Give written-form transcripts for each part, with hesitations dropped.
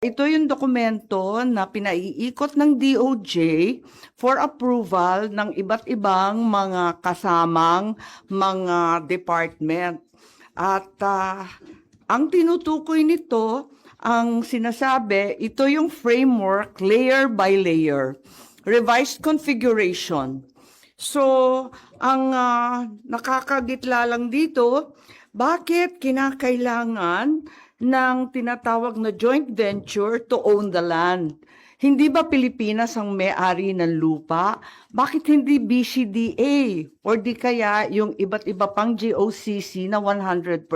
Ito yung dokumento na pinaiikot ng DOJ for approval ng iba't ibang mga kasamang mga department. At ang tinutukoy nito, ang sinasabi, ito yung framework layer by layer, revised configuration. So, ang nakakagitla lang dito, bakit kinakailangan ng tinatawag na joint venture to own the land? Hindi ba Pilipinas ang may-ari ng lupa? Bakit hindi BCDA or di kaya yung iba't iba pang GOCC na 100%?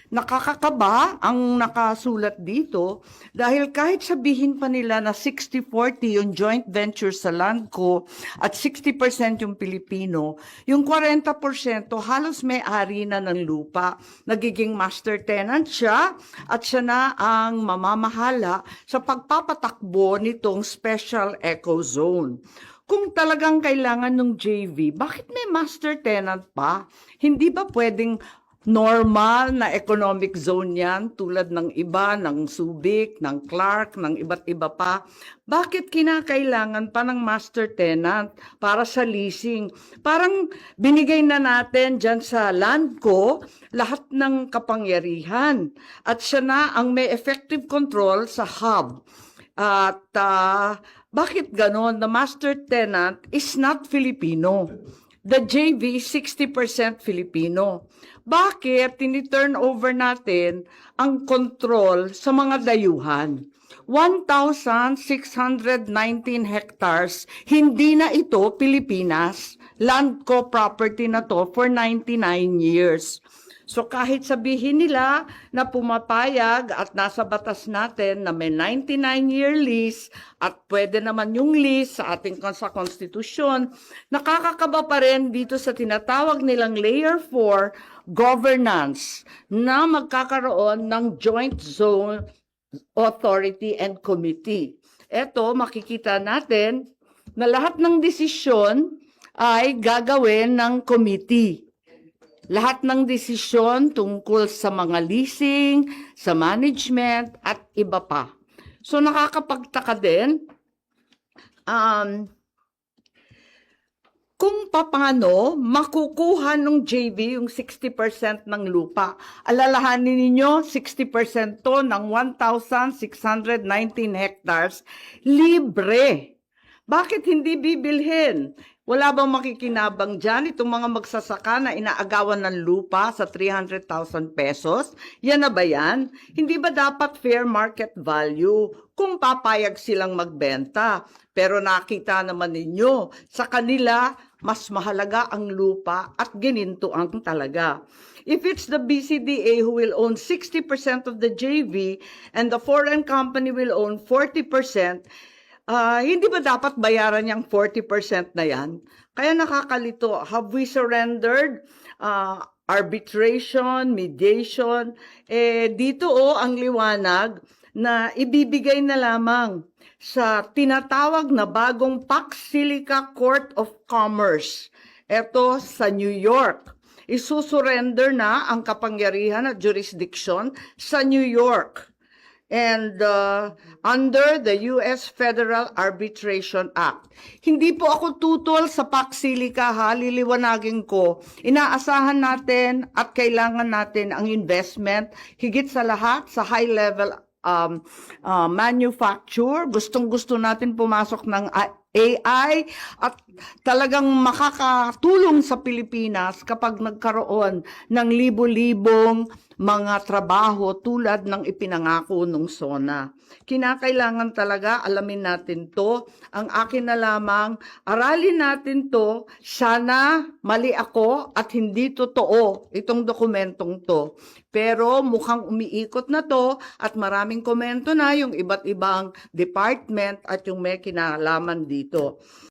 Nakakakaba ang nakasulat dito dahil kahit sabihin pa nila na 60-40 yung joint venture sa land ko at 60% yung Pilipino, yung 40% halos may-ari na ng lupa. Nagiging master tenant siya at siya na ang mamamahala sa pagpapatakbo nitong special eco zone. Kung talagang kailangan ng JV, bakit may master tenant pa? Hindi ba pwedeng normal na economic zone yan tulad ng iba, ng Subic, ng Clark, ng iba't iba pa? Bakit kinakailangan pa ng master tenant para sa leasing? Parang binigay na natin dyan sa land ko lahat ng kapangyarihan at siya na ang may effective control sa hub. At bakit ganon? The master tenant is not Filipino. The JV, 60% Filipino. Bakit tini-turn over natin ang control sa mga dayuhan? 1,619 hectares, hindi na ito Pilipinas. Land ko property na to for 99 years. So kahit sabihin nila na pumapayag at nasa batas natin na may 99-year lease at pwede naman yung lease sa ating sa konstitusyon, nakakakaba pa rin dito sa tinatawag nilang Layer 4 governance na magkakaroon ng joint zone authority and committee. Ito, makikita natin na lahat ng desisyon ay gagawin ng committee. Lahat ng desisyon tungkol sa mga leasing, sa management, at iba pa. So nakakapagtaka din kung paano makukuha ng JV yung 60% ng lupa. Alalahanin ninyo, 60% to ng 1,619 hectares, libre. Bakit hindi bibilhin? Wala bang makikinabang dyan itong mga magsasaka na inaagawan ng lupa sa 300,000 pesos? Yan na ba yan? Hindi ba dapat fair market value kung papayag silang magbenta? Pero nakita naman ninyo, sa kanila, mas mahalaga ang lupa at ginintuan talaga. If it's the BCDA who will own 60% of the JV and the foreign company will own 40%, hindi ba dapat bayaran yung 40% na yan? Kaya nakakalito. Have we surrendered arbitration, mediation? Dito ang liwanag na ibibigay na lamang sa tinatawag na bagong Pax Silica Court of Commerce. Ito sa New York. Isusurrender na ang kapangyarihan at jurisdiction sa New York. And under the U.S. Federal Arbitration Act. Hindi po ako tutol sa Pax Silica, liliwanagin ko. Inaasahan natin at kailangan natin ang investment, higit sa lahat sa high-level manufacture. Gustong-gusto natin pumasok ng AI at talagang makakatulong sa Pilipinas kapag nagkaroon ng libo-libong mga trabaho tulad ng ipinangako ng SONA. Kinakailangan talaga alamin natin to. Ang akin na lamang, aralin natin to. Sana mali ako at hindi totoo itong dokumentong to. Pero mukhang umiikot na to at maraming komento na yung iba't ibang department at yung may kinalaman dito.